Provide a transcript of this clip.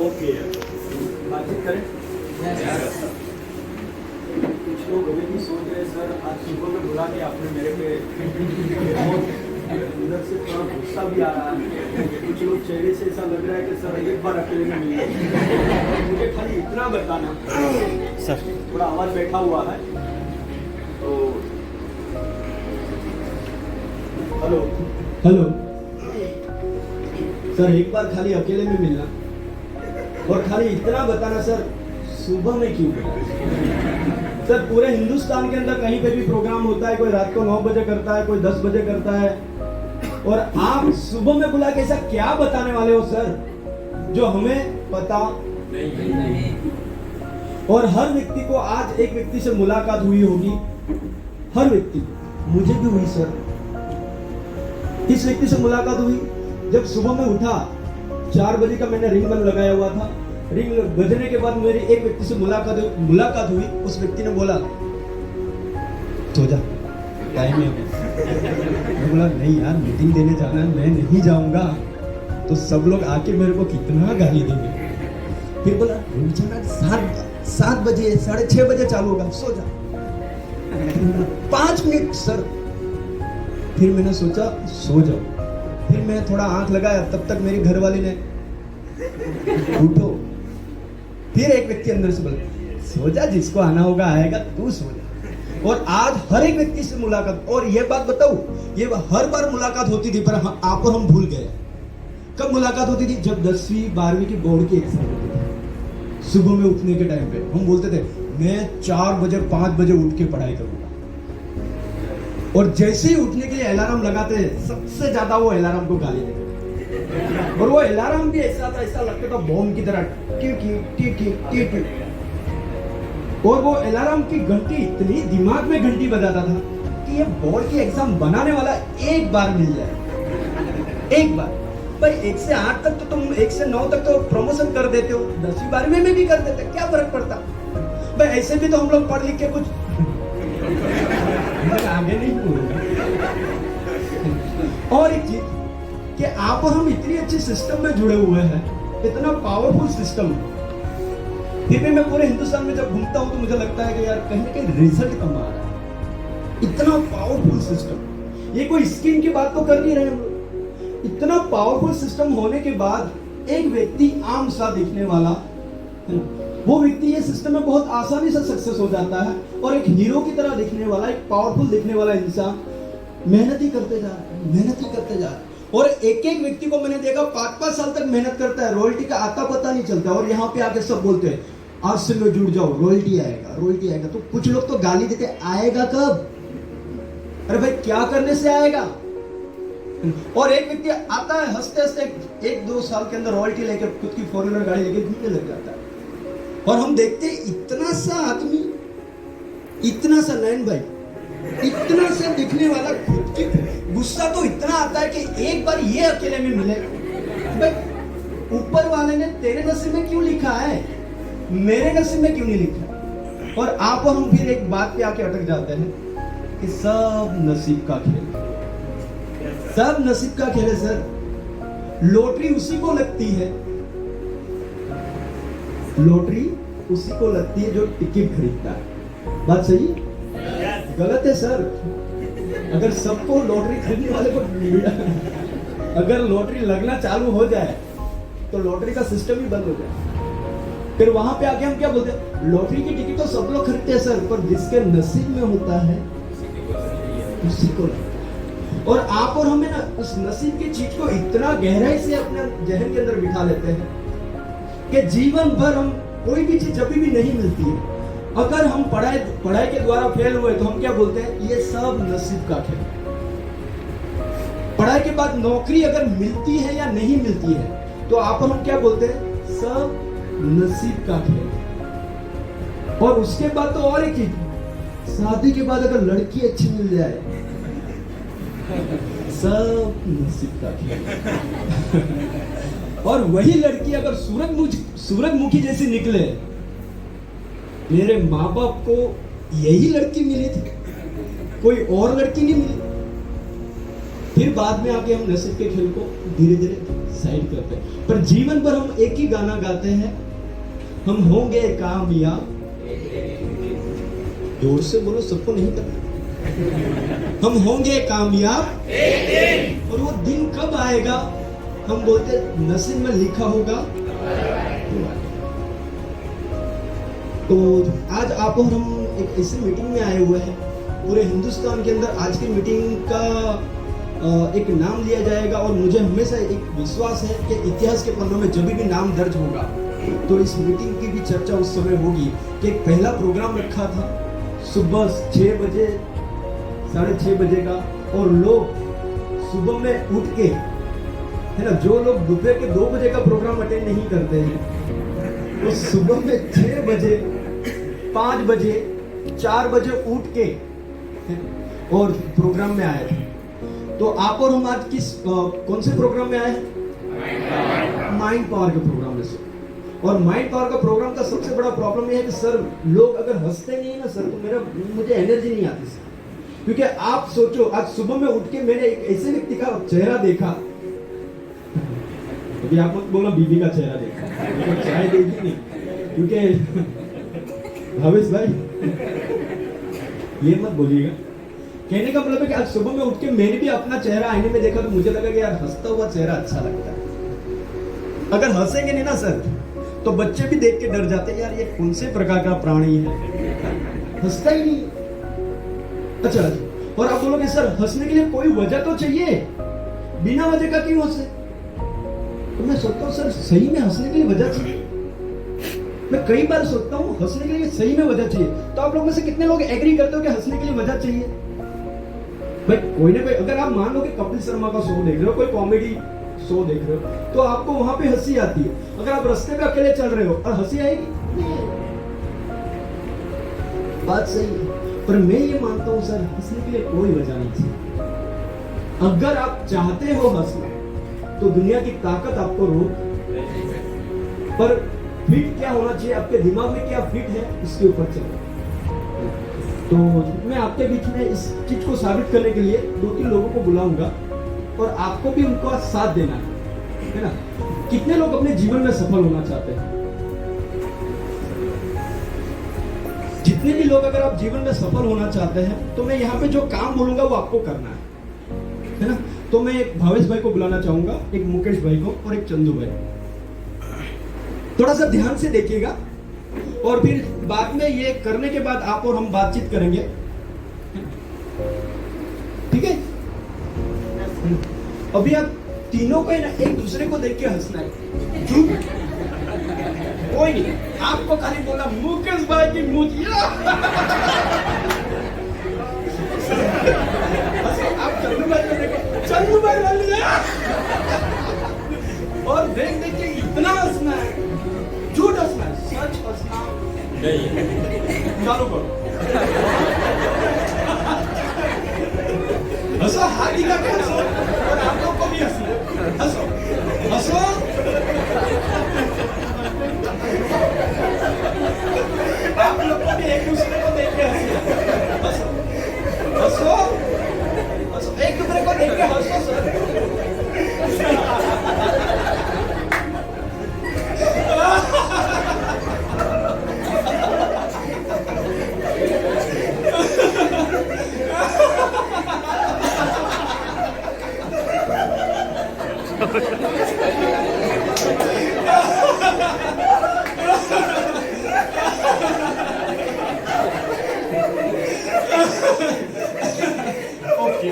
Okay बातचीत करें। कुछ लोग अभी भी सोच रहे सर आज सुबह में बुला के आपने मेरे पे बहुत अंदर से थोड़ा गुस्सा भी आ रहा है। कुछ लोग चेहरे से ऐसा लग रहा है कि सर एक बार अकेले में मिले। मुझे खाली इतना बताना सर, थोड़ा आवाज बैठा हुआ है तो। हेलो हेलो सर, एक बार खाली अकेले में मिलना और खाली इतना बताना सर, सुबह में क्यों मिला? सर पूरे हिंदुस्तान के अंदर कहीं पे भी प्रोग्राम होता है, कोई रात को 9 बजे करता है, कोई 10 बजे करता है, और आप सुबह में बुला के ऐसा क्या बताने वाले हो सर जो हमें पता नहीं। और हर व्यक्ति को आज एक व्यक्ति से मुलाकात हुई होगी, हर व्यक्ति को, मुझे भी हुई सर। किस व्यक्ति से मुलाकात हुई? जब सुबह में उठा 4 बजे का मैंने रिंग बेल लगाया हुआ था, रिंग बजने के बाद मेरी एक व्यक्ति से मुलाकात हुई। उस व्यक्ति ने बोला सो जा, टाइम है। मैं बोला नहीं यार, मीटिंग देने जाना है, मैं नहीं जाऊंगा। तो सब लोग आके मेरे को कितना गाली देंगे। फिर बोला 7 बजे 6:30 बजे चालू होगा, सो जा। 5 मिनट सर। फिर मैंने सोचा सो जाओ। फिर मैं थोड़ा आंख लगाया, तब तक मेरी घरवाली ने उठो। फिर एक व्यक्ति अंदर से बोला सो जा, जिसको आना होगा आएगा, तू सो जा। और आज हर एक व्यक्ति से मुलाकात, और ये बात बताऊं, ये हर बार मुलाकात होती थी, पर आप और हम भूल गए। कब मुलाकात होती थी? जब 10वीं 12वीं की बोर्ड की एग्जाम होती थी। सुबह में उठने के टाइम पे हम बोलते थे मैं 4 बजे 5 बजे उठ के पढ़ाई करूंगा। और जैसे ही उठने के लिए अलार्म लगाते हैं, सबसे ज्यादा वो अलार्म को गाली देते। और वो अलार्म भी ऐसा था, ऐसा लगता था बॉम्ब की तरह, टिक टिक टिक टिक। और वो अलार्म की घंटी इतनी दिमाग में घंटी बजाता था कि ये बोर्ड की एग्जाम बनाने वाला एक बार मिल जाए, एक बार। भाई 1 से 8 तक तो तुम 1 से 9 तक तो प्रमोशन कर देते हो, 10वीं 12वीं में भी कर देते, क्या फर्क पड़ता? भाई ऐसे भी तो हम लोग पढ़ लिख के कुछ आगे नहीं बोलूंगा। और एक चीज कि आप और हम इतनी अच्छी सिस्टम में जुड़े हुए हैं, इतना पावरफुल सिस्टम, फिर भी मैं पूरे हिंदुस्तान में जब घूमता हूं तो मुझे लगता है कि यार कहीं ना कहीं रिजल्ट कम आ रहा है। इतना पावरफुल सिस्टम, ये कोई स्कीम की बात तो कर नहीं रहे हम लोग। इतना पावरफुल सिस्टम होने के बाद एक व्यक्ति आम सा दिखने वाला है ना, वो व्यक्ति ये सिस्टम में बहुत आसानी से सक्सेस हो जाता है। और एक हीरो की तरह दिखने वाला, एक पावरफुल दिखने वाला इंसान मेहनत ही करते जा रहा है, मेहनत ही करते जा रहा है। और एक एक व्यक्ति को मैंने देखा 5-5 साल तक मेहनत करता है, रॉयल्टी का आता पता नहीं चलता। और यहाँ पे आके सब बोलते हैं आज से में जुड़ जाओ, रॉयल्टी आएगा, रॉयल्टी आएगा। तो कुछ लोग तो गाली देते, आएगा कब? अरे भाई क्या करने से आएगा? और एक व्यक्ति आता है हंसते हंसते 1-2 साल के अंदर रॉयल्टी लेके खुद की 4व्हीलर गाड़ी लेके घूमने लग जाता है। और हम देखते हैं इतना सा आदमी, इतना सा नयन भाई, इतना सा दिखने वाला, खुद की गुस्सा तो इतना आता है कि एक बार ये अकेले में मिले। भाई ऊपर वाले ने तेरे नसीब में क्यों लिखा है, मेरे नसीब में क्यों नहीं लिखा? और आप और हम फिर एक बात पे आके अटक जाते हैं कि सब नसीब का खेल, सब नसीब का खेल है सर। लॉटरी उसी को लगती है, लॉटरी उसी को लगती है जो टिकट खरीदता है। बात सही? गलत है सर। अगर सबको लॉटरी खरीदने वाले को अगर लॉटरी लगना चालू हो जाए तो लॉटरी का सिस्टम ही बंद हो जाए। फिर वहां पे आके हम क्या बोलते हैं, लॉटरी की टिकट तो सब लोग खरीदते हैं सर, पर जिसके नसीब में होता है उसी को लगता है। और आप और हमें ना उस नसीब की चीज को इतना गहराई से अपने जहन के अंदर बिठा लेते हैं कि जीवन भर हम कोई भी चीज जब भी नहीं मिलती है, अगर हम पढ़ाई के द्वारा फेल हुए तो हम क्या बोलते हैं, ये सब नसीब का खेल। पढ़ाई के बाद नौकरी अगर मिलती है या नहीं मिलती है तो आप और हम क्या बोलते हैं, सब नसीब का खेल। और उसके बाद तो और एक चीज, शादी के बाद अगर लड़की अच्छी मिल जाए, सब नसीब का खेल। और वही लड़की अगर सूरजमुखी जैसी निकले, मेरे माँ बाप को यही लड़की मिली थी, कोई और लड़की नहीं मिली। फिर बाद में आके हम नसीब के खेल को धीरे धीरे साइड करते हैं। पर जीवन भर हम एक ही गाना गाते हैं, हम होंगे कामयाब। जोर से बोलो, सबको नहीं पता। हम होंगे कामयाब एक दिन। और वो दिन कब आएगा? हम बोलते नसीब में लिखा होगा। तो आज आप और हम एक ऐसी मीटिंग में आए हुए हैं, पूरे हिंदुस्तान के अंदर आज की मीटिंग का एक नाम लिया जाएगा। और मुझे हमेशा एक विश्वास है कि इतिहास के पन्नों में जब भी नाम दर्ज होगा तो इस मीटिंग की भी चर्चा उस समय होगी कि एक पहला प्रोग्राम रखा था सुबह 6 बजे 6:30 बजे का, और लोग सुबह में उठ के, है ना, जो लोग दोपहर के 2 बजे का प्रोग्राम अटेंड नहीं करते हैं, वो सुबह में 6 बजे 5 बजे 4 बजे उठ के और प्रोग्राम में आए थे। तो आप और हम आज किस कौन से प्रोग्राम में आए हैं? माइंड पावर के प्रोग्राम में से। और माइंड पावर का प्रोग्राम का सबसे बड़ा प्रॉब्लम यह है कि सर, लोग अगर हंसते नहीं है ना सर, तो मुझे एनर्जी नहीं आती सर। क्योंकि आप सोचो, आज सुबह में उठ के मैंने एक ऐसे व्यक्ति का चेहरा देखा, अभी आप मत बोलो बीबी का चेहरा देखा, चाय देखी नहीं, क्योंकि भावेश भाई ये मत बोलिएगा। कहने का मतलब है कि आज सुबह में उठ के मैंने भी अपना चेहरा आईने में देखा तो मुझे लगा कि यार हंसता हुआ चेहरा अच्छा लगता है। अगर हंसेंगे नहीं ना सर, तो बच्चे भी देख के डर जाते हैं, यार ये कौन से प्रकार का प्राणी है, हंसता ही नहीं। अच्छा, और आप बोलोगे सर हंसने के लिए कोई वजह तो चाहिए, बिना वजह का क्यों हंसे? तो मैं सोचता हूँ सर, सही में हंसने के लिए वजह चाहिए। मैं कई बार सोचता हूँ हंसने के लिए सही में वजह चाहिए। तो आप लोग में से कितने लोग एग्री करते हो कि हंसने के लिए वजह चाहिए? भाई कोई ना कोई, अगर आप मान लो कि कपिल शर्मा का शो देख रहे हो, कोई कॉमेडी शो देख रहे हो, तो आपको वहां पे हंसी आती है। अगर आप रास्ते पे अकेले चल रहे हो और हंसी आएगी? बात सही है, पर मैं ये मानता हूं सर, हंसने के लिए कोई वजह नहीं चाहिए। अगर आप चाहते हो हंसना तो दुनिया की ताकत आपको रोक, पर फिट क्या होना चाहिए, आपके दिमाग में क्या फिट है, उसके ऊपर चलो। तो मैं आपके बीच में इस चीज को साबित करने के लिए 2-3 लोगों को बुलाऊंगा और आपको भी उनका साथ देना है ना। कितने लोग अपने जीवन में सफल होना चाहते हैं? जितने भी लोग, अगर आप जीवन में सफल होना चाहते हैं तो मैं यहाँ पे जो काम बोलूंगा वो आपको करना है ना। तो मैं एक भावेश भाई को बुलाना चाहूंगा, एक मुकेश भाई को और एक चंदू भाई। थोड़ा सा ध्यान से देखिएगा, और फिर बाद में ये करने के बाद आप और हम बातचीत करेंगे, ठीक है? अभी आप तीनों को ना एक दूसरे को देख के हंसना है, चुप, कोई नहीं। आपको खाली बोला मुकेश भाई की मुझिया। आप चंदू भाई को देखो, चंदू भाई बोल लिया, और देख देख के इतना हंसना है, झूठ हंसना है, सच हंसना नहीं। चालू करो, हंसो, हाथ दिखा के हंसो, और आप लोग को भी हंसो, हंसो हंसो। आप लोग को भी एक दूसरे को देख के हंसो, हंसो हंसो, एक दूसरे को देख के हंसो सर। ओके